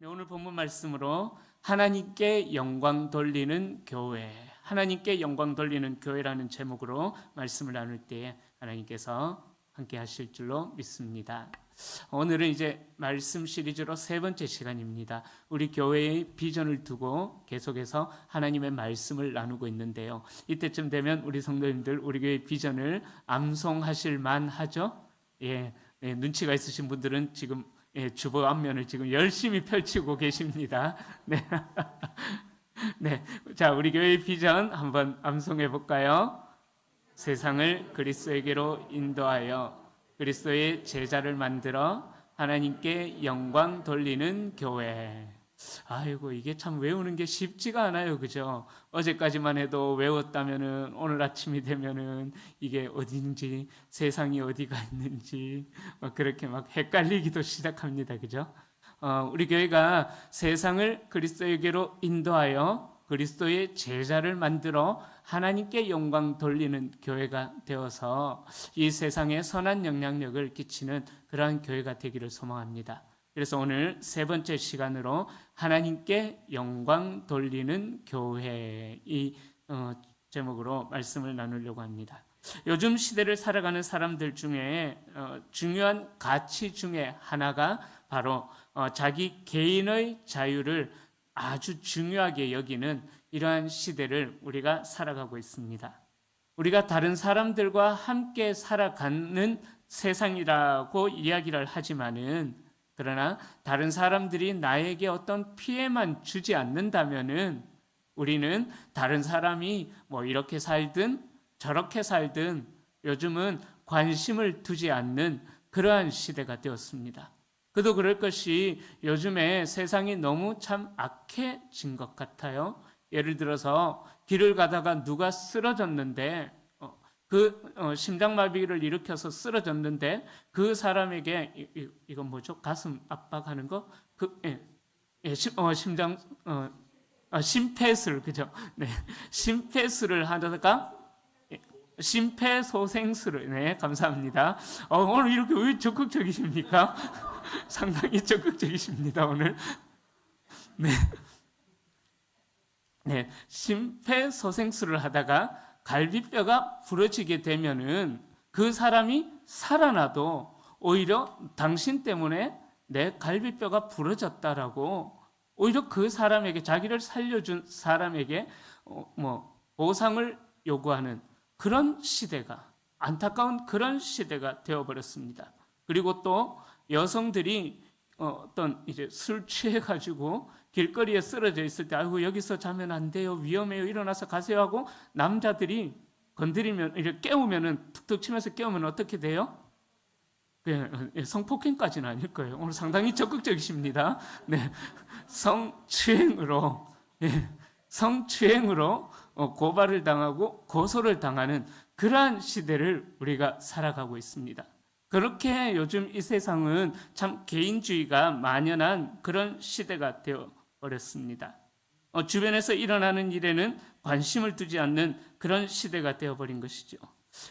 네, 오늘 본문 말씀으로 하나님께 영광 돌리는 교회, 하나님께 영광 돌리는 교회라는 제목으로 말씀을 나눌 때에 하나님께서 함께 하실 줄로 믿습니다. 오늘은 이제 말씀 시리즈로 세 번째 시간입니다. 우리 교회의 비전을 두고 계속해서 하나님의 말씀을 나누고 있는데요. 이때쯤 되면 우리 성도님들 우리 교회 비전을 암송하실 만하죠? 눈치가 있으신 분들은 지금 주보 앞면을 지금 열심히 펼치고 계십니다. 네. 네. 자, 우리 교회의 비전 한번 암송해 볼까요? 세상을 그리스도에게로 인도하여 그리스도의 제자를 만들어 하나님께 영광 돌리는 교회. 아이고, 이게 참 외우는 게 쉽지가 않아요. 그죠? 어제까지만 해도 외웠다면은 오늘 아침이 되면은 이게 어딘지, 세상이 어디가 있는지 그렇게 막 헷갈리기도 시작합니다. 그죠? 우리 교회가 세상을 그리스도에게로 인도하여 그리스도의 제자를 만들어 하나님께 영광 돌리는 교회가 되어서 이 세상에 선한 영향력을 끼치는 그러한 교회가 되기를 소망합니다. 그래서 오늘 세 번째 시간으로 하나님께 영광 돌리는 교회 이 제목으로 말씀을 나누려고 합니다. 요즘 시대를 살아가는 사람들 중에 중요한 가치 중에 하나가 바로 자기 개인의 자유를 아주 중요하게 여기는 이러한 시대를 우리가 살아가고 있습니다. 우리가 다른 사람들과 함께 살아가는 세상이라고 이야기를 하지만은 그러나 다른 사람들이 나에게 어떤 피해만 주지 않는다면은 우리는 다른 사람이 뭐 이렇게 살든 저렇게 살든 요즘은 관심을 두지 않는 그러한 시대가 되었습니다. 그도 그럴 것이 요즘에 세상이 너무 참 악해진 것 같아요. 예를 들어서 길을 가다가 누가 쓰러졌는데 심장마비를 일으켜서 쓰러졌는데 그 사람에게 이건 뭐죠? 가슴 압박하는 거? 심폐술, 그죠? 네, 심폐술을 하다가 심폐소생술을, 네, 감사합니다. 오늘 이렇게 왜 적극적이십니까? 상당히 적극적이십니다, 오늘. 네. 네, 심폐소생술을 하다가 갈비뼈가 부러지게 되면은 그 사람이 살아나도 오히려 당신 때문에 내 갈비뼈가 부러졌다라고 오히려 그 사람에게 자기를 살려준 사람에게 보상을 요구하는 그런 시대가 안타까운 그런 시대가 되어버렸습니다. 그리고 또 여성들이 어떤 이제 술 취해가지고 길거리에 쓰러져 있을 때 아이고 여기서 자면 안 돼요 위험해요 일어나서 가세요 하고 남자들이 건드리면 이렇게 깨우면은 툭툭 치면서 깨우면 어떻게 돼요? 성폭행까지는 아닐 거예요. 오늘 상당히 적극적이십니다. 네, 성추행으로 고발을 당하고 고소를 당하는 그러한 시대를 우리가 살아가고 있습니다. 그렇게 요즘 이 세상은 참 개인주의가 만연한 그런 시대가 되어버렸습니다. 주변에서 일어나는 일에는 관심을 두지 않는 그런 시대가 되어버린 것이죠.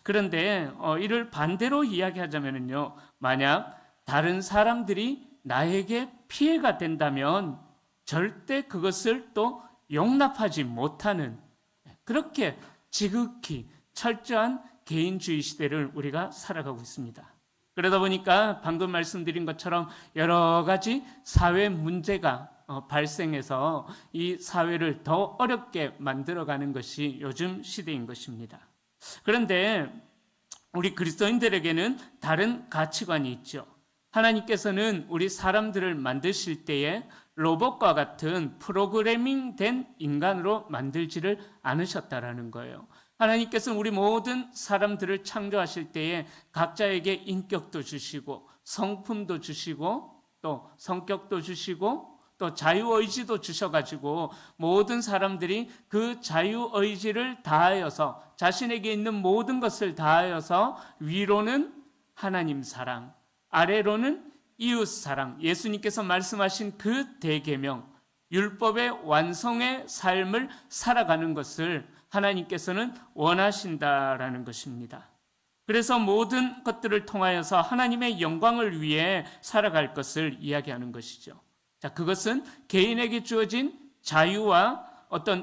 그런데 이를 반대로 이야기하자면요, 만약 다른 사람들이 나에게 피해가 된다면 절대 그것을 또 용납하지 못하는 그렇게 지극히 철저한 개인주의 시대를 우리가 살아가고 있습니다. 그러다 보니까 방금 말씀드린 것처럼 여러 가지 사회 문제가 발생해서 이 사회를 더 어렵게 만들어가는 것이 요즘 시대인 것입니다. 그런데 우리 그리스도인들에게는 다른 가치관이 있죠. 하나님께서는 우리 사람들을 만드실 때에 로봇과 같은 프로그래밍된 인간으로 만들지를 않으셨다라는 거예요. 하나님께서는 우리 모든 사람들을 창조하실 때에 각자에게 인격도 주시고 성품도 주시고 또 성격도 주시고 또 자유의지도 주셔가지고 모든 사람들이 그 자유의지를 다하여서 자신에게 있는 모든 것을 다하여서 위로는 하나님 사랑, 아래로는 이웃 사랑, 예수님께서 말씀하신 그 대계명, 율법의 완성의 삶을 살아가는 것을 하나님께서는 원하신다라는 것입니다. 그래서 모든 것들을 통하여서 하나님의 영광을 위해 살아갈 것을 이야기하는 것이죠. 자, 그것은 개인에게 주어진 자유와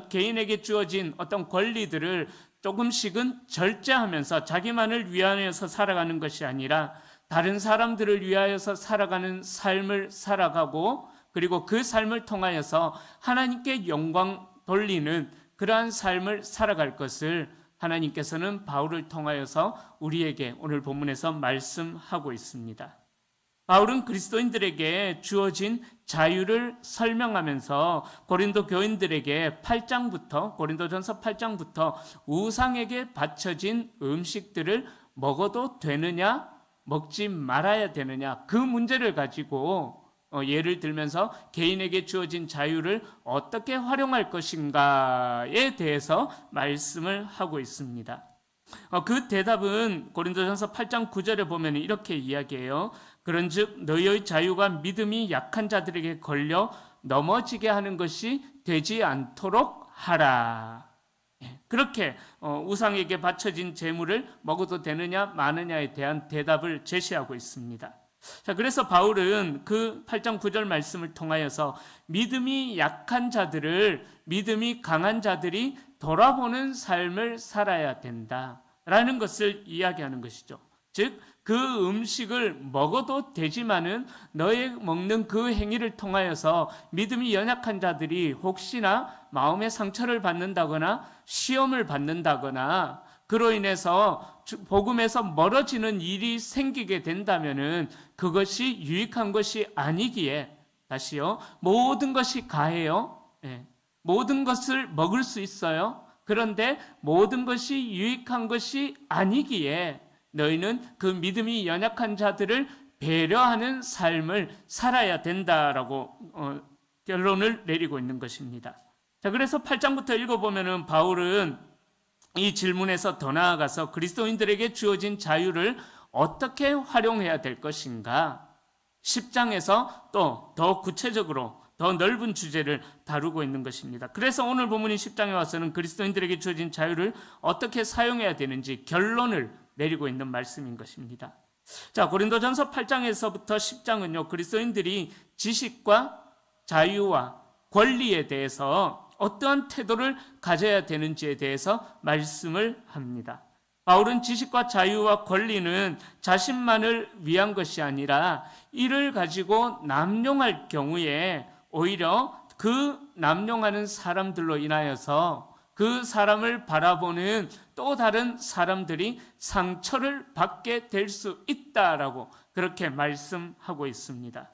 개인에게 주어진 어떤 권리들을 조금씩은 절제하면서 자기만을 위하여서 살아가는 것이 아니라 다른 사람들을 위하여서 살아가는 삶을 살아가고, 그리고 그 삶을 통하여서 하나님께 영광 돌리는 그러한 삶을 살아갈 것을 하나님께서는 바울을 통하여서 우리에게 오늘 본문에서 말씀하고 있습니다. 바울은 그리스도인들에게 주어진 자유를 설명하면서 고린도 교인들에게 고린도전서 8장부터 우상에게 바쳐진 음식들을 먹어도 되느냐, 먹지 말아야 되느냐, 그 문제를 가지고 예를 들면서 개인에게 주어진 자유를 어떻게 활용할 것인가에 대해서 말씀을 하고 있습니다. 그 대답은 고린도전서 8장 9절에 보면 이렇게 이야기해요. 그런즉 너희의 자유가 믿음이 약한 자들에게 걸려 넘어지게 하는 것이 되지 않도록 하라. 그렇게 우상에게 바쳐진 재물을 먹어도 되느냐 마느냐에 대한 대답을 제시하고 있습니다. 자, 그래서 바울은 그 8장 9절 말씀을 통하여서 믿음이 약한 자들을 믿음이 강한 자들이 돌아보는 삶을 살아야 된다라는 것을 이야기하는 것이죠. 즉, 그 음식을 먹어도 되지만은 너의 먹는 그 행위를 통하여서 믿음이 연약한 자들이 혹시나 마음의 상처를 받는다거나 시험을 받는다거나 그로 인해서 복음에서 멀어지는 일이 생기게 된다면은 그것이 유익한 것이 아니기에, 다시요, 모든 것이 가해요. 모든 것을 먹을 수 있어요. 그런데 모든 것이 유익한 것이 아니기에 너희는 그 믿음이 연약한 자들을 배려하는 삶을 살아야 된다라고 결론을 내리고 있는 것입니다. 자, 그래서 8장부터 읽어보면은 바울은 이 질문에서 더 나아가서 그리스도인들에게 주어진 자유를 어떻게 활용해야 될 것인가, 10장에서 또 더 구체적으로 더 넓은 주제를 다루고 있는 것입니다. 그래서 오늘 본문인 10장에 와서는 그리스도인들에게 주어진 자유를 어떻게 사용해야 되는지 결론을 내리고 있는 말씀인 것입니다. 자, 고린도전서 8장에서부터 10장은요, 그리스도인들이 지식과 자유와 권리에 대해서 어떠한 태도를 가져야 되는지에 대해서 말씀을 합니다. 바울은 지식과 자유와 권리는 자신만을 위한 것이 아니라 이를 가지고 남용할 경우에 오히려 그 남용하는 사람들로 인하여서 그 사람을 바라보는 또 다른 사람들이 상처를 받게 될 수 있다라고 그렇게 말씀하고 있습니다.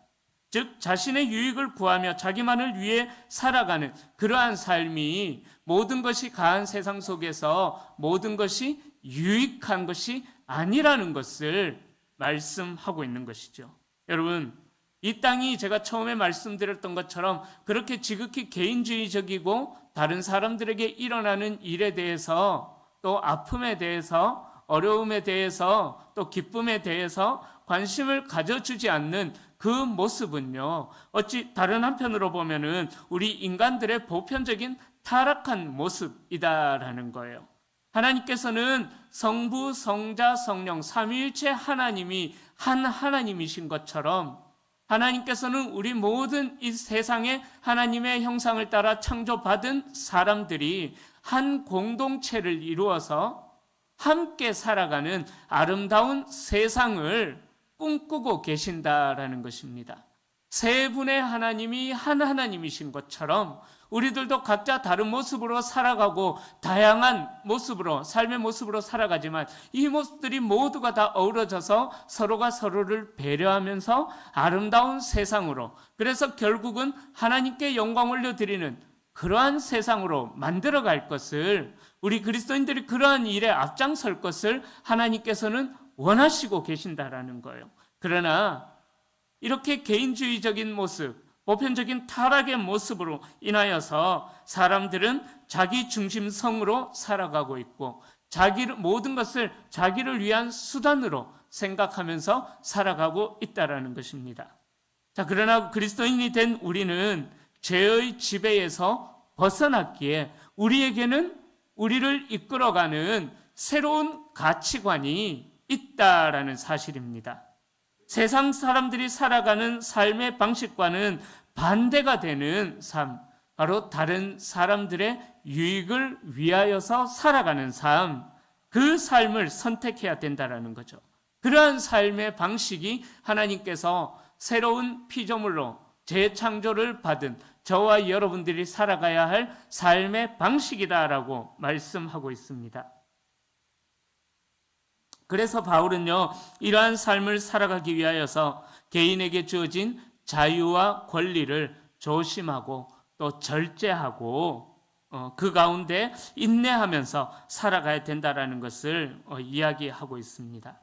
즉, 자신의 유익을 구하며 자기만을 위해 살아가는 그러한 삶이 모든 것이 가한 세상 속에서 모든 것이 유익한 것이 아니라는 것을 말씀하고 있는 것이죠. 여러분, 이 땅이 제가 처음에 말씀드렸던 것처럼 그렇게 지극히 개인주의적이고 다른 사람들에게 일어나는 일에 대해서, 또 아픔에 대해서, 어려움에 대해서, 또 기쁨에 대해서 관심을 가져주지 않는 그 모습은요, 어찌 다른 한편으로 보면은 우리 인간들의 보편적인 타락한 모습이다라는 거예요. 하나님께서는 성부, 성자, 성령 삼위일체 하나님이 한 하나님이신 것처럼 하나님께서는 우리 모든 이 세상에 하나님의 형상을 따라 창조받은 사람들이 한 공동체를 이루어서 함께 살아가는 아름다운 세상을 꿈꾸고 계신다라는 것입니다. 세 분의 하나님이 한 하나님이신 것처럼 우리들도 각자 다른 모습으로 살아가고 다양한 모습으로, 삶의 모습으로 살아가지만 이 모습들이 모두가 다 어우러져서 서로가 서로를 배려하면서 아름다운 세상으로, 그래서 결국은 하나님께 영광 올려드리는 그러한 세상으로 만들어갈 것을, 우리 그리스도인들이 그러한 일에 앞장설 것을 하나님께서는 원하시고 계신다라는 거예요. 그러나 이렇게 개인주의적인 모습, 보편적인 타락의 모습으로 인하여서 사람들은 자기 중심성으로 살아가고 있고 모든 것을 자기를 위한 수단으로 생각하면서 살아가고 있다라는 것입니다. 자, 그러나 그리스도인이 된 우리는 죄의 지배에서 벗어났기에 우리에게는 우리를 이끌어가는 새로운 가치관이 있다라는 사실입니다. 세상 사람들이 살아가는 삶의 방식과는 반대가 되는 삶, 바로 다른 사람들의 유익을 위하여서 살아가는 삶, 그 삶을 선택해야 된다라는 거죠. 그러한 삶의 방식이 하나님께서 새로운 피조물로 재창조를 받은 저와 여러분들이 살아가야 할 삶의 방식이다라고 말씀하고 있습니다. 그래서 바울은요, 이러한 삶을 살아가기 위하여서 개인에게 주어진 자유와 권리를 조심하고 또 절제하고 그 가운데 인내하면서 살아가야 된다라는 것을 이야기하고 있습니다.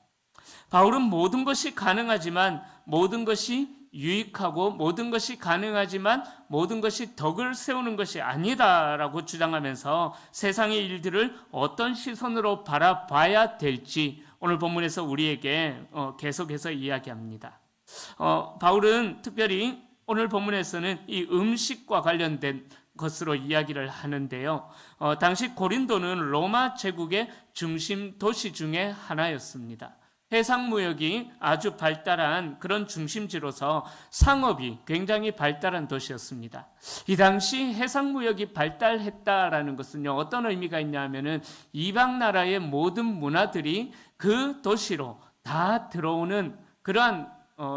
바울은 모든 것이 가능하지만 모든 것이 유익하고 모든 것이 가능하지만 모든 것이 덕을 세우는 것이 아니다라고 주장하면서 세상의 일들을 어떤 시선으로 바라봐야 될지 오늘 본문에서 우리에게 계속해서 이야기합니다. 바울은 특별히 오늘 본문에서는 이 음식과 관련된 것으로 이야기를 하는데요. 당시 고린도는 로마 제국의 중심 도시 중에 하나였습니다. 해상무역이 아주 발달한 그런 중심지로서 상업이 굉장히 발달한 도시였습니다. 이 당시 해상무역이 발달했다라는 것은요, 어떤 의미가 있냐 하면은 이방 나라의 모든 문화들이 그 도시로 다 들어오는 그러한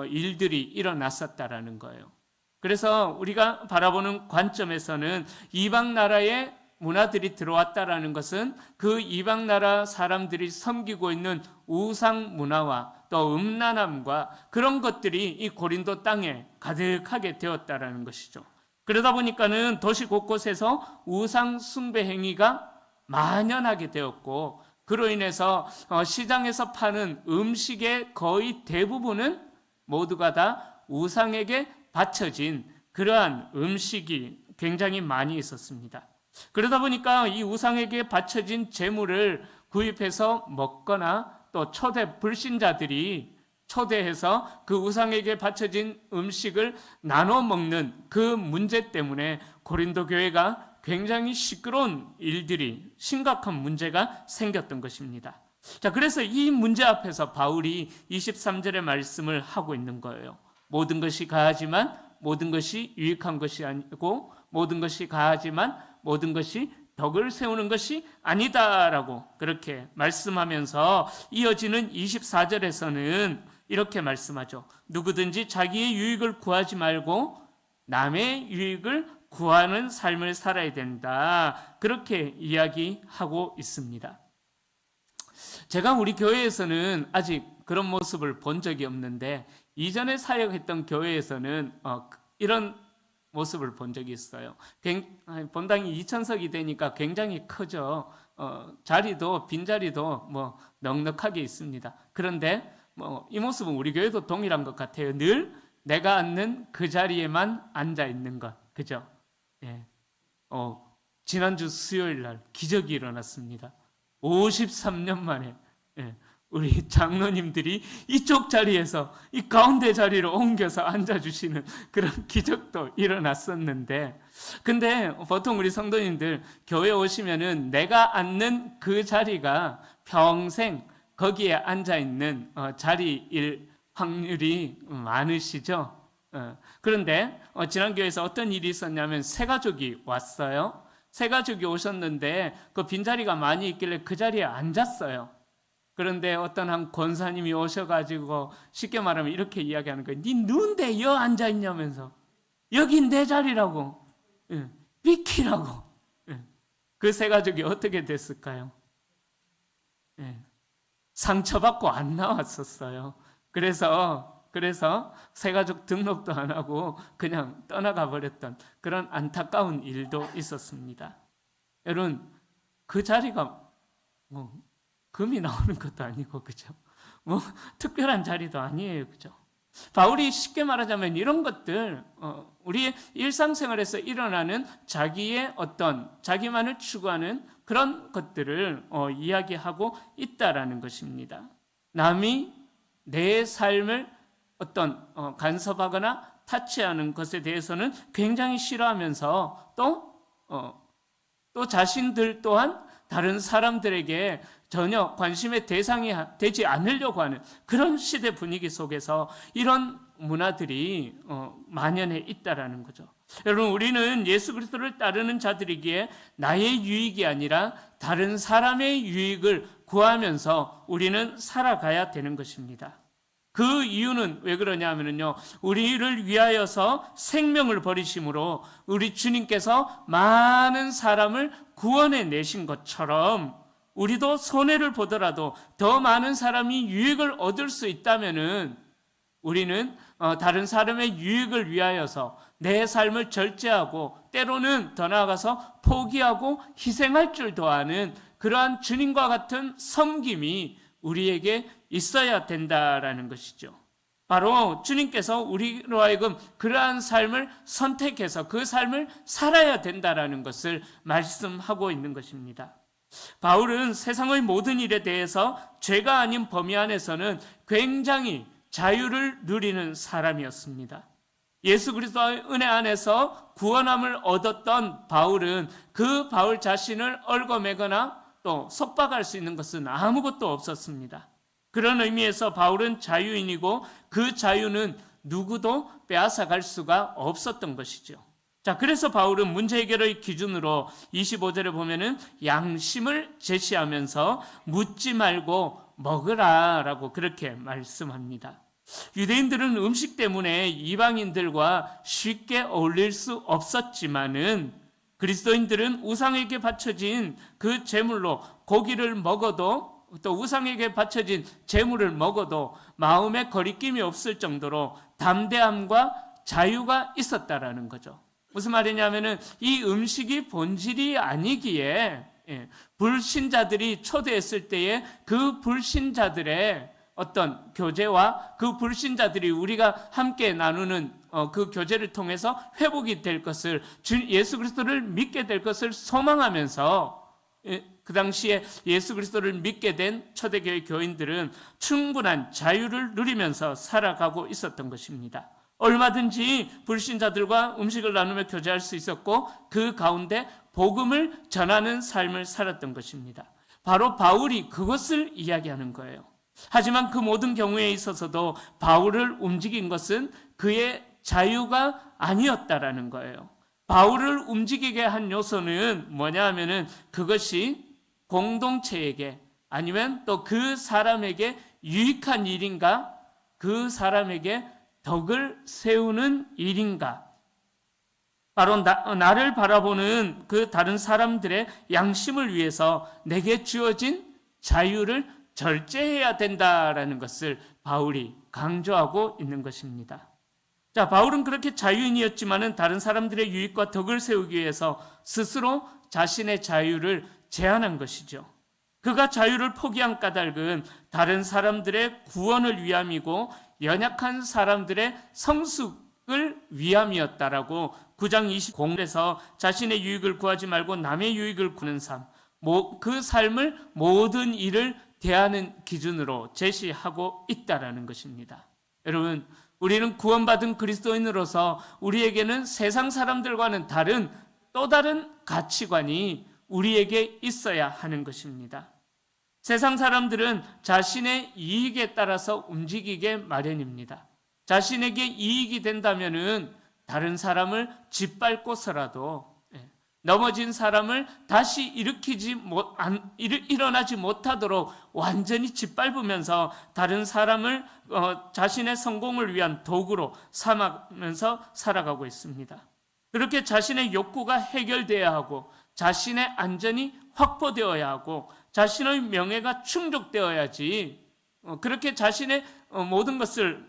일들이 일어났었다라는 거예요. 그래서 우리가 바라보는 관점에서는 이방 나라의 문화들이 들어왔다라는 것은 그 이방 나라 사람들이 섬기고 있는 우상 문화와 또 음란함과 그런 것들이 이 고린도 땅에 가득하게 되었다라는 것이죠. 그러다 보니까는 도시 곳곳에서 우상 숭배 행위가 만연하게 되었고, 그로 인해서 시장에서 파는 음식의 거의 대부분은 모두가 다 우상에게 바쳐진 그러한 음식이 굉장히 많이 있었습니다. 그러다 보니까 이 우상에게 바쳐진 재물을 구입해서 먹거나 또 불신자들이 초대해서 그 우상에게 바쳐진 음식을 나눠 먹는 그 문제 때문에 고린도 교회가 굉장히 시끄러운 일들이, 심각한 문제가 생겼던 것입니다. 자, 그래서 이 문제 앞에서 바울이 23절의 말씀을 하고 있는 거예요. 모든 것이 가하지만 모든 것이 유익한 것이 아니고, 모든 것이 가하지만 모든 것이 덕을 세우는 것이 아니다라고 그렇게 말씀하면서 이어지는 24절에서는 이렇게 말씀하죠. 누구든지 자기의 유익을 구하지 말고 남의 유익을 구하는 삶을 살아야 된다, 그렇게 이야기하고 있습니다. 제가 우리 교회에서는 아직 그런 모습을 본 적이 없는데, 이전에 사역했던 교회에서는 이런 모습을 본 적이 있어요. 본당이 2,000석이 되니까 굉장히 크죠. 자리도, 빈자리도 넉넉하게 있습니다. 그런데 이 모습은 우리 교회도 동일한 것 같아요. 늘 내가 앉는 그 자리에만 앉아 있는 것, 그죠? 예. 지난주 수요일 날 기적이 일어났습니다. 53년 만에 우리 장로님들이 이쪽 자리에서 이 가운데 자리로 옮겨서 앉아주시는 그런 기적도 일어났었는데, 근데 보통 우리 성도님들 교회 오시면은 내가 앉는 그 자리가 평생 거기에 앉아있는 자리일 확률이 많으시죠? 그런데 지난 교회에서 어떤 일이 있었냐면, 새 가족이 왔어요. 새 가족이 오셨는데 그 빈자리가 많이 있길래 그 자리에 앉았어요. 그런데 어떤 한 권사님이 오셔가지고 쉽게 말하면 이렇게 이야기하는 거예요. 니 누군데 여 앉아있냐면서. 여긴 내 자리라고. 비키라고. 그 새 가족이 어떻게 됐을까요? 상처받고 안 나왔었어요. 그래서 새 가족 등록도 안 하고 그냥 떠나가 버렸던 그런 안타까운 일도 있었습니다. 여러분, 그 자리가 금이 나오는 것도 아니고, 그죠? 특별한 자리도 아니에요, 그죠? 바울이 쉽게 말하자면 이런 것들, 우리의 일상생활에서 일어나는 자기의 자기만을 추구하는 그런 것들을 이야기하고 있다라는 것입니다. 남이 내 삶을 간섭하거나 타치하는 것에 대해서는 굉장히 싫어하면서 또 자신들 또한 다른 사람들에게 전혀 관심의 대상이 되지 않으려고 하는 그런 시대 분위기 속에서 이런 문화들이 만연해 있다라는 거죠. 여러분, 우리는 예수 그리스도를 따르는 자들이기에 나의 유익이 아니라 다른 사람의 유익을 구하면서 우리는 살아가야 되는 것입니다. 그 이유는 왜 그러냐 하면요, 우리를 위하여서 생명을 버리심으로 우리 주님께서 많은 사람을 구원해 내신 것처럼 우리도 손해를 보더라도 더 많은 사람이 유익을 얻을 수 있다면은 우리는 다른 사람의 유익을 위하여서 내 삶을 절제하고 때로는 더 나아가서 포기하고 희생할 줄도 아는 그러한 주님과 같은 섬김이 우리에게 있어야 된다라는 것이죠. 바로 주님께서 우리로 하여금 그러한 삶을 선택해서 그 삶을 살아야 된다라는 것을 말씀하고 있는 것입니다. 바울은 세상의 모든 일에 대해서 죄가 아닌 범위 안에서는 굉장히 자유를 누리는 사람이었습니다. 예수 그리스도의 은혜 안에서 구원함을 얻었던 바울은 그 바울 자신을 얽어매거나 또 속박할 수 있는 것은 아무것도 없었습니다. 그런 의미에서 바울은 자유인이고 그 자유는 누구도 빼앗아갈 수가 없었던 것이죠. 자, 그래서 바울은 문제 해결의 기준으로 25절에 보면은 양심을 제시하면서 묻지 말고 먹으라라고 그렇게 말씀합니다. 유대인들은 음식 때문에 이방인들과 쉽게 어울릴 수 없었지만은 그리스도인들은 우상에게 바쳐진 그 제물로 고기를 먹어도 또 우상에게 바쳐진 제물을 먹어도 마음에 거리낌이 없을 정도로 담대함과 자유가 있었다라는 거죠. 무슨 말이냐면은 이 음식이 본질이 아니기에 불신자들이 초대했을 때에 그 불신자들의 어떤 교제와 그 불신자들이 우리가 함께 나누는 그 교제를 통해서 회복이 될 것을, 예수 그리스도를 믿게 될 것을 소망하면서 그 당시에 예수 그리스도를 믿게 된 초대교회 교인들은 충분한 자유를 누리면서 살아가고 있었던 것입니다. 얼마든지 불신자들과 음식을 나누며 교제할 수 있었고 그 가운데 복음을 전하는 삶을 살았던 것입니다. 바로 바울이 그것을 이야기하는 거예요. 하지만 그 모든 경우에 있어서도 바울을 움직인 것은 그의 자유가 아니었다라는 거예요. 바울을 움직이게 한 요소는 뭐냐 하면은 그것이 공동체에게 아니면 또 그 사람에게 유익한 일인가, 그 사람에게 덕을 세우는 일인가, 바로 나를 바라보는 그 다른 사람들의 양심을 위해서 내게 주어진 자유를 절제해야 된다라는 것을 바울이 강조하고 있는 것입니다. 자, 바울은 그렇게 자유인이었지만은 다른 사람들의 유익과 덕을 세우기 위해서 스스로 자신의 자유를 제한한 것이죠. 그가 자유를 포기한 까닭은 다른 사람들의 구원을 위함이고 연약한 사람들의 성숙을 위함이었다라고 9장 20절에서 자신의 유익을 구하지 말고 남의 유익을 구하는 삶, 그 삶을 모든 일을 대하는 기준으로 제시하고 있다라는 것입니다. 여러분, 우리는 구원받은 그리스도인으로서 우리에게는 세상 사람들과는 다른 또 다른 가치관이 우리에게 있어야 하는 것입니다. 세상 사람들은 자신의 이익에 따라서 움직이게 마련입니다. 자신에게 이익이 된다면은 다른 사람을 짓밟고서라도 넘어진 사람을 다시 일어나지 못하도록 완전히 짓밟으면서 다른 사람을 자신의 성공을 위한 도구로 삼으면서 살아가고 있습니다. 그렇게 자신의 욕구가 해결되어야 하고 자신의 안전이 확보되어야 하고 자신의 명예가 충족되어야지 그렇게 자신의 모든 것을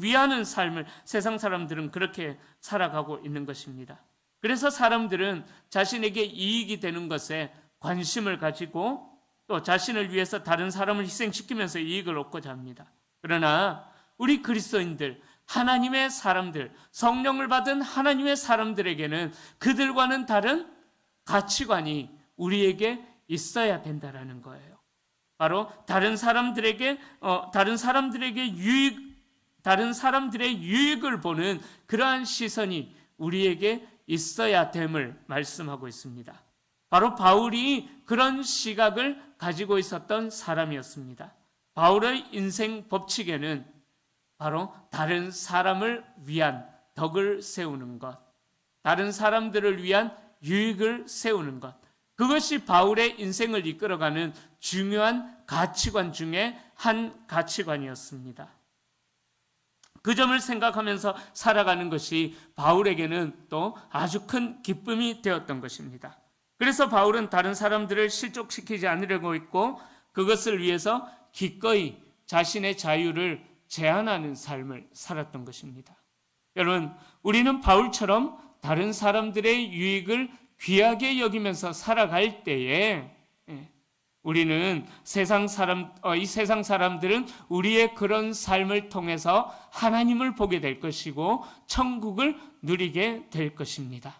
위하는 삶을 세상 사람들은 그렇게 살아가고 있는 것입니다. 그래서 사람들은 자신에게 이익이 되는 것에 관심을 가지고 또 자신을 위해서 다른 사람을 희생시키면서 이익을 얻고자 합니다. 그러나 우리 그리스도인들, 하나님의 사람들, 성령을 받은 하나님의 사람들에게는 그들과는 다른 가치관이 우리에게 있어야 된다라는 거예요. 바로 다른 사람들의 유익을 보는 그러한 시선이 우리에게 있어야 됨을 말씀하고 있습니다. 바로 바울이 그런 시각을 가지고 있었던 사람이었습니다. 바울의 인생 법칙에는 바로 다른 사람을 위한 덕을 세우는 것, 다른 사람들을 위한 유익을 세우는 것, 그것이 바울의 인생을 이끌어가는 중요한 가치관 중에 한 가치관이었습니다. 그 점을 생각하면서 살아가는 것이 바울에게는 또 아주 큰 기쁨이 되었던 것입니다. 그래서 바울은 다른 사람들을 실족시키지 않으려고 했고 그것을 위해서 기꺼이 자신의 자유를 제한하는 삶을 살았던 것입니다. 여러분, 우리는 바울처럼 다른 사람들의 유익을 귀하게 여기면서 살아갈 때에 우리는 이 세상 사람들은 우리의 그런 삶을 통해서 하나님을 보게 될 것이고 천국을 누리게 될 것입니다.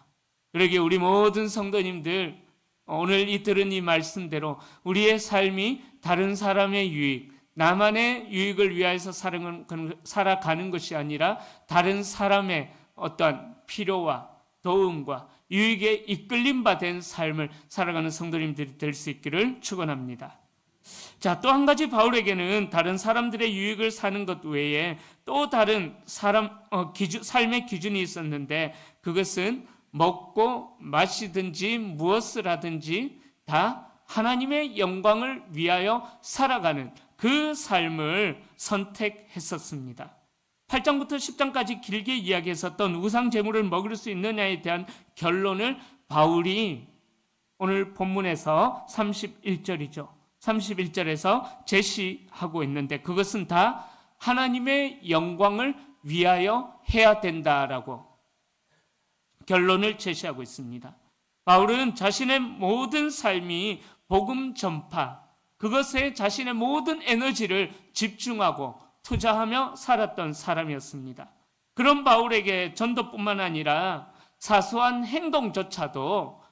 그러기에 우리 모든 성도님들, 오늘 들은 이 말씀대로 우리의 삶이 다른 사람의 유익, 나만의 유익을 위하여서 살아가는 것이 아니라 다른 사람의 어떠한 필요와 도움과 유익에 이끌림 받은 삶을 살아가는 성도님들이 될 수 있기를 축원합니다. 자, 또 한 가지 바울에게는 다른 사람들의 유익을 사는 것 외에 또 다른 삶의 기준이 있었는데 그것은 먹고 마시든지 무엇을 하든지 다 하나님의 영광을 위하여 살아가는 그 삶을 선택했었습니다. 8장부터 10장까지 길게 이야기했었던 우상 제물을 먹을 수 있느냐에 대한 결론을 바울이 오늘 본문에서 31절이죠. 31절에서 제시하고 있는데 그것은 다 하나님의 영광을 위하여 해야 된다라고 결론을 제시하고 있습니다. 바울은 자신의 모든 삶이 복음 전파, 그것에 자신의 모든 에너지를 집중하고 투자하며 살았던 사람이었습니다. 그런 바울에게 전도뿐만 아니라 사소한 행동조차도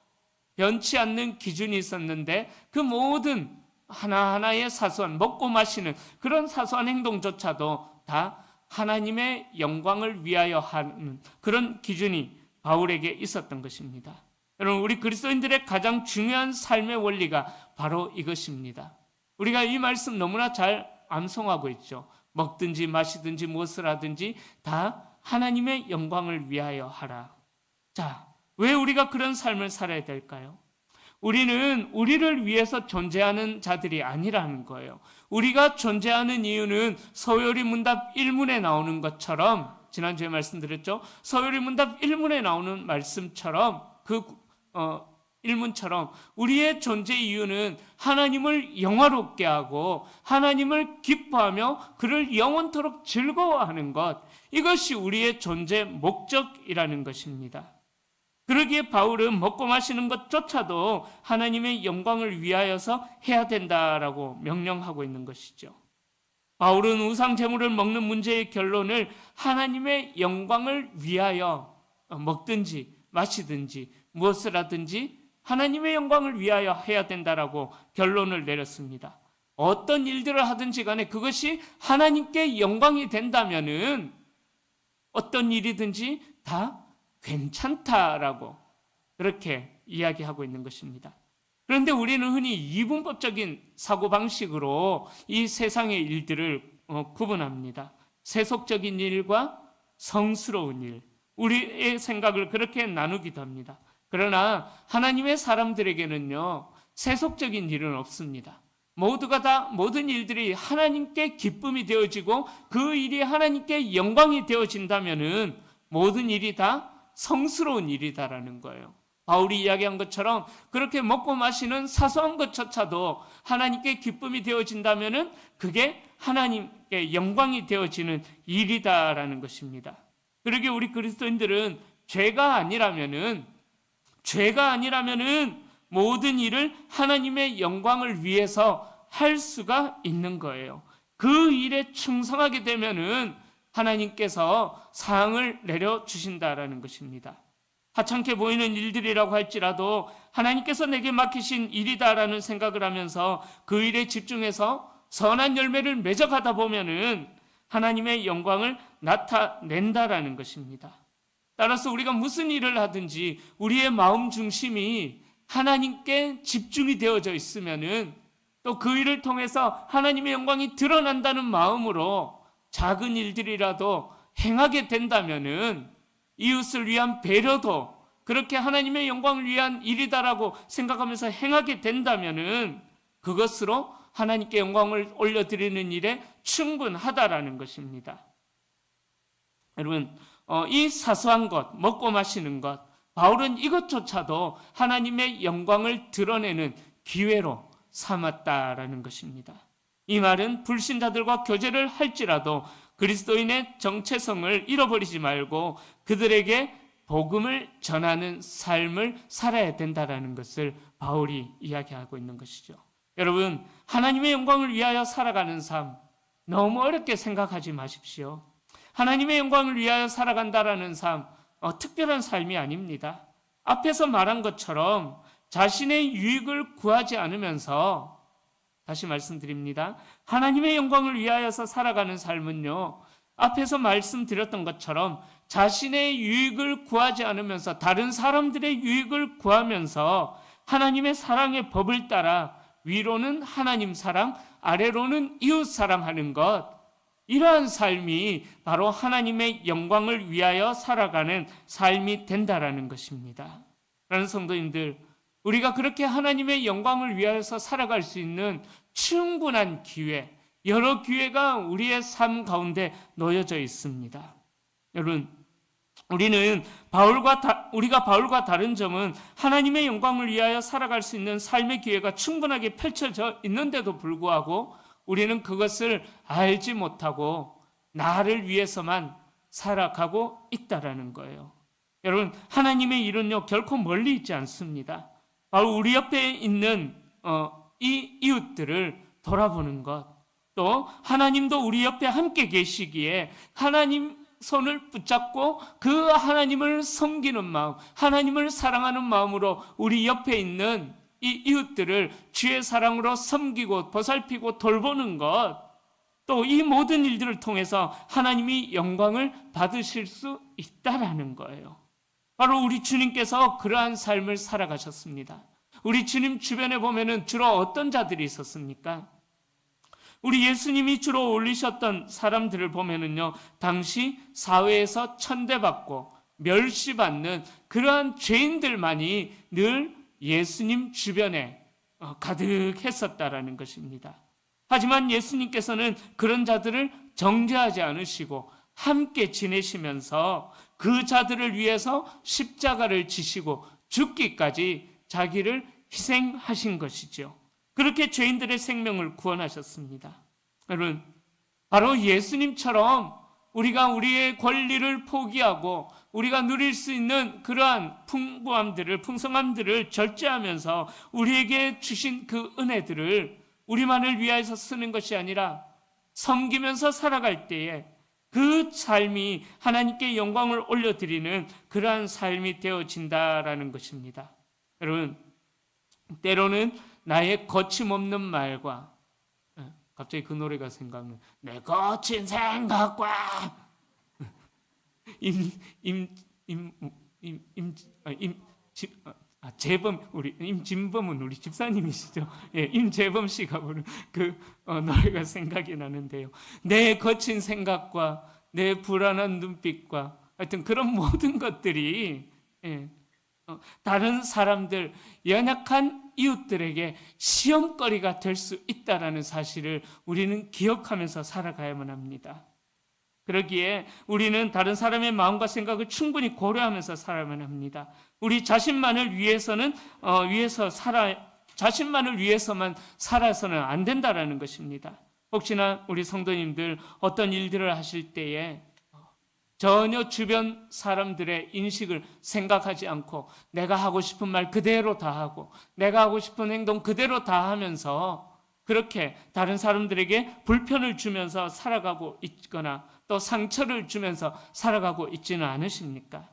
변치 않는 기준이 있었는데 그 모든 하나하나의 사소한 먹고 마시는 그런 사소한 행동조차도 다 하나님의 영광을 위하여 하는 그런 기준이 바울에게 있었던 것입니다. 여러분, 우리 그리스도인들의 가장 중요한 삶의 원리가 바로 이것입니다. 우리가 이 말씀 너무나 잘 암송하고 있죠. 먹든지 마시든지 무엇을 하든지 다 하나님의 영광을 위하여 하라. 자, 왜 우리가 그런 삶을 살아야 될까요? 우리는 우리를 위해서 존재하는 자들이 아니라는 거예요. 우리가 존재하는 이유는 서요리 문답 1문에 나오는 것처럼, 지난주에 말씀드렸죠. 서요리 문답 1문에 나오는 말씀처럼, 그 1문처럼 우리의 존재 이유는 하나님을 영화롭게 하고 하나님을 기뻐하며 그를 영원토록 즐거워하는 것, 이것이 우리의 존재 목적이라는 것입니다. 그러기에 바울은 먹고 마시는 것조차도 하나님의 영광을 위하여서 해야 된다라고 명령하고 있는 것이죠. 바울은 우상 제물을 먹는 문제의 결론을 하나님의 영광을 위하여 먹든지 마시든지 무엇을 하든지 하나님의 영광을 위하여 해야 된다라고 결론을 내렸습니다. 어떤 일들을 하든지 간에 그것이 하나님께 영광이 된다면은 어떤 일이든지 다 괜찮다라고 그렇게 이야기하고 있는 것입니다. 그런데 우리는 흔히 이분법적인 사고방식으로 이 세상의 일들을 구분합니다. 세속적인 일과 성스러운 일, 우리의 생각을 그렇게 나누기도 합니다. 그러나 하나님의 사람들에게는요, 세속적인 일은 없습니다. 모두가 다 모든 일들이 하나님께 기쁨이 되어지고 그 일이 하나님께 영광이 되어진다면은 모든 일이 다 성스러운 일이다라는 거예요. 바울이 이야기한 것처럼 그렇게 먹고 마시는 사소한 것조차도 하나님께 기쁨이 되어진다면은 그게 하나님께 영광이 되어지는 일이다라는 것입니다. 그러기에 우리 그리스도인들은 죄가 아니라면은 모든 일을 하나님의 영광을 위해서 할 수가 있는 거예요. 그 일에 충성하게 되면은 하나님께서 상을 내려주신다라는 것입니다. 하찮게 보이는 일들이라고 할지라도 하나님께서 내게 맡기신 일이다라는 생각을 하면서 그 일에 집중해서 선한 열매를 맺어가다 보면은 하나님의 영광을 나타낸다라는 것입니다. 따라서 우리가 무슨 일을 하든지 우리의 마음 중심이 하나님께 집중이 되어져 있으면은 또 그 일을 통해서 하나님의 영광이 드러난다는 마음으로 작은 일들이라도 행하게 된다면은 이웃을 위한 배려도 그렇게 하나님의 영광을 위한 일이다라고 생각하면서 행하게 된다면은 그것으로 하나님께 영광을 올려드리는 일에 충분하다라는 것입니다. 여러분, 이 사소한 것, 먹고 마시는 것, 바울은 이것조차도 하나님의 영광을 드러내는 기회로 삼았다라는 것입니다. 이 말은 불신자들과 교제를 할지라도 그리스도인의 정체성을 잃어버리지 말고 그들에게 복음을 전하는 삶을 살아야 된다라는 것을 바울이 이야기하고 있는 것이죠. 여러분, 하나님의 영광을 위하여 살아가는 삶 너무 어렵게 생각하지 마십시오. 하나님의 영광을 위하여 살아간다라는 삶, 특별한 삶이 아닙니다. 앞에서 말한 것처럼 자신의 유익을 구하지 않으면서, 다시 말씀드립니다. 하나님의 영광을 위하여서 살아가는 삶은요, 앞에서 말씀드렸던 것처럼 자신의 유익을 구하지 않으면서 다른 사람들의 유익을 구하면서 하나님의 사랑의 법을 따라 위로는 하나님 사랑, 아래로는 이웃 사랑하는 것, 이러한 삶이 바로 하나님의 영광을 위하여 살아가는 삶이 된다라는 것입니다. 그러는 성도님들, 우리가 그렇게 하나님의 영광을 위하여서 살아갈 수 있는 충분한 기회, 여러 기회가 우리의 삶 가운데 놓여져 있습니다. 여러분, 우리가 바울과 다른 점은 하나님의 영광을 위하여 살아갈 수 있는 삶의 기회가 충분하게 펼쳐져 있는데도 불구하고 우리는 그것을 알지 못하고 나를 위해서만 살아가고 있다라는 거예요. 여러분, 하나님의 일은요 결코 멀리 있지 않습니다. 바로 우리 옆에 있는 이 이웃들을 돌아보는 것, 또 하나님도 우리 옆에 함께 계시기에 하나님 손을 붙잡고 그 하나님을 섬기는 마음, 하나님을 사랑하는 마음으로 우리 옆에 있는 이 이웃들을 주의 사랑으로 섬기고 보살피고 돌보는 것, 또 이 모든 일들을 통해서 하나님이 영광을 받으실 수 있다라는 거예요. 바로 우리 주님께서 그러한 삶을 살아가셨습니다. 우리 주님 주변에 보면은 주로 어떤 자들이 있었습니까? 우리 예수님이 주로 어울리셨던 사람들을 보면은요, 당시 사회에서 천대받고 멸시받는 그러한 죄인들만이 늘 예수님 주변에 가득했었다라는 것입니다. 하지만 예수님께서는 그런 자들을 정죄하지 않으시고 함께 지내시면서 그 자들을 위해서 십자가를 지시고 죽기까지 자기를 희생하신 것이죠. 그렇게 죄인들의 생명을 구원하셨습니다. 여러분, 바로 예수님처럼 우리가 우리의 권리를 포기하고 우리가 누릴 수 있는 그러한 풍성함들을 절제하면서 우리에게 주신 그 은혜들을 우리만을 위하여서 쓰는 것이 아니라 섬기면서 살아갈 때에 그 삶이 하나님께 영광을 올려드리는 그러한 삶이 되어진다라는 것입니다. 여러분, 때로는 나의 거침없는 말과, 갑자기 그 노래가 생각나요. 내 거친 생각과 재범, 우리 임진범은 우리 집사님이시죠. 예, 임재범 씨가 부른 그 노래가 생각이 나는데요. 내 거친 생각과 내 불안한 눈빛과 하여튼 그런 모든 것들이 다른 사람들, 연약한 이웃들에게 시험거리가 될 수 있다라는 사실을 우리는 기억하면서 살아가야만 합니다. 그러기에 우리는 다른 사람의 마음과 생각을 충분히 고려하면서 살아야만 합니다. 우리 자신만을 위해서만 살아서는 안 된다라는 것입니다. 혹시나 우리 성도님들 어떤 일들을 하실 때에 전혀 주변 사람들의 인식을 생각하지 않고 내가 하고 싶은 말 그대로 다 하고 내가 하고 싶은 행동 그대로 다 하면서 그렇게 다른 사람들에게 불편을 주면서 살아가고 있거나 또 상처를 주면서 살아가고 있지는 않으십니까?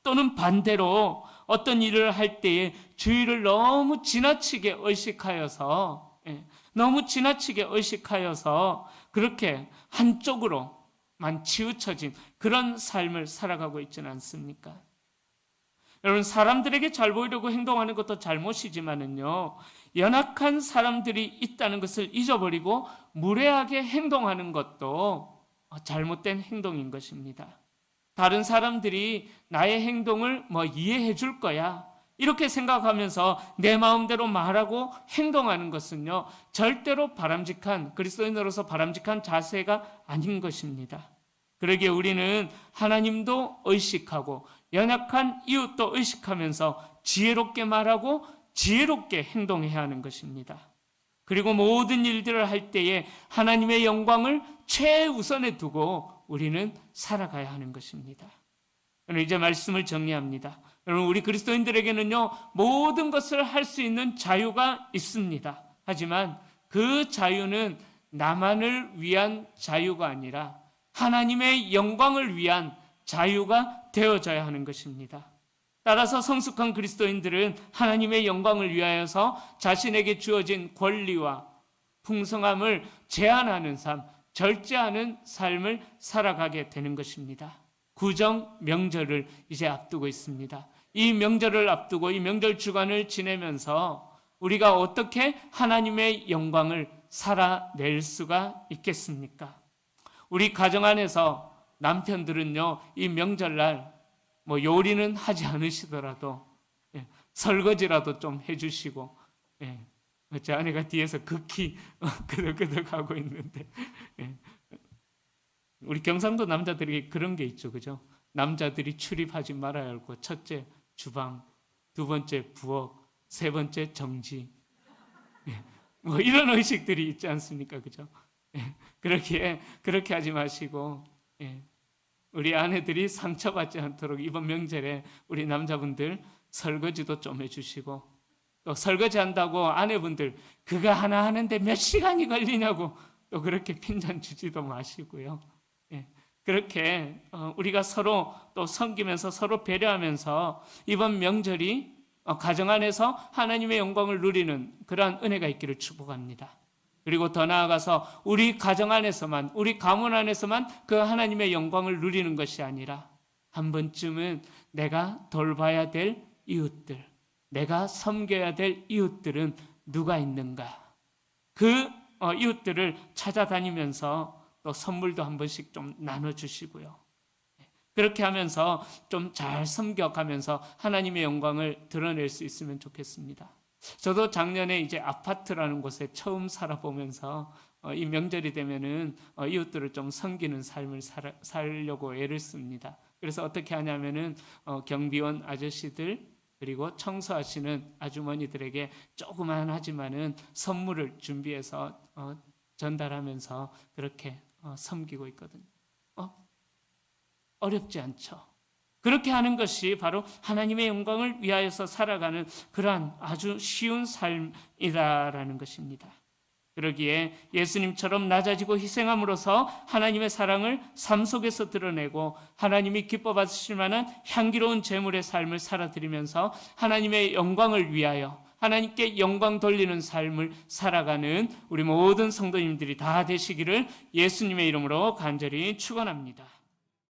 또는 반대로 어떤 일을 할 때에 주의를 너무 지나치게 의식하여서 그렇게 한쪽으로만 치우쳐진 그런 삶을 살아가고 있지는 않습니까? 여러분, 사람들에게 잘 보이려고 행동하는 것도 잘못이지만은요, 연약한 사람들이 있다는 것을 잊어버리고 무례하게 행동하는 것도 잘못된 행동인 것입니다. 다른 사람들이 나의 행동을 이해해 줄 거야, 이렇게 생각하면서 내 마음대로 말하고 행동하는 것은요, 절대로 바람직한, 그리스도인으로서 바람직한 자세가 아닌 것입니다. 그러기에 우리는 하나님도 의식하고 연약한 이웃도 의식하면서 지혜롭게 말하고 지혜롭게 행동해야 하는 것입니다. 그리고 모든 일들을 할 때에 하나님의 영광을 최우선에 두고 우리는 살아가야 하는 것입니다. 이제 말씀을 정리합니다. 여러분, 우리 그리스도인들에게는요, 모든 것을 할 수 있는 자유가 있습니다. 하지만 그 자유는 나만을 위한 자유가 아니라 하나님의 영광을 위한 자유가 되어져야 하는 것입니다. 따라서 성숙한 그리스도인들은 하나님의 영광을 위하여서 자신에게 주어진 권리와 풍성함을 제한하는 삶, 절제하는 삶을 살아가게 되는 것입니다. 구정 명절을 이제 앞두고 있습니다. 이 명절을 앞두고 이 명절 주간을 지내면서 우리가 어떻게 하나님의 영광을 살아낼 수가 있겠습니까? 우리 가정 안에서 남편들은요, 이 명절날 요리는 하지 않으시더라도 설거지라도 좀 해주시고, 제 아내가 뒤에서 극히 끄덕끄덕하고 있는데, 우리 경상도 남자들이 그런 게 있죠, 그죠? 남자들이 출입하지 말아야 할 곳, 첫째 주방, 두 번째 부엌, 세 번째 정지, 이런 의식들이 있지 않습니까, 그죠? 그렇게 하지 마시고, 우리 아내들이 상처받지 않도록 이번 명절에 우리 남자분들 설거지도 좀 해주시고, 또 설거지 한다고 아내분들 그거 하나 하는데 몇 시간이 걸리냐고 또 그렇게 핀잔 주지도 마시고요. 그렇게 우리가 서로 또 섬기면서 서로 배려하면서 이번 명절이 가정 안에서 하나님의 영광을 누리는 그러한 은혜가 있기를 축복합니다. 그리고 더 나아가서 우리 가정 안에서만, 우리 가문 안에서만 그 하나님의 영광을 누리는 것이 아니라 한 번쯤은 내가 돌봐야 될 이웃들, 내가 섬겨야 될 이웃들은 누가 있는가? 그 이웃들을 찾아다니면서 또 선물도 한 번씩 좀 나눠주시고요. 그렇게 하면서 좀 잘 섬겨가면서 하나님의 영광을 드러낼 수 있으면 좋겠습니다. 저도 작년에 이제 아파트라는 곳에 처음 살아보면서 이 명절이 되면은 이웃들을 좀 섬기는 삶을 살려고 애를 씁니다. 그래서 어떻게 하냐면은 경비원 아저씨들 그리고 청소하시는 아주머니들에게 조그만하지만은 선물을 준비해서 전달하면서 그렇게 섬기고 있거든요. 어렵지 않죠. 그렇게 하는 것이 바로 하나님의 영광을 위하여서 살아가는 그러한 아주 쉬운 삶이다라는 것입니다. 그러기에 예수님처럼 낮아지고 희생함으로써 하나님의 사랑을 삶 속에서 드러내고 하나님이 기뻐 받으실 만한 향기로운 제물의 삶을 살아드리면서 하나님의 영광을 위하여 하나님께 영광 돌리는 삶을 살아가는 우리 모든 성도님들이 다 되시기를 예수님의 이름으로 간절히 축원합니다.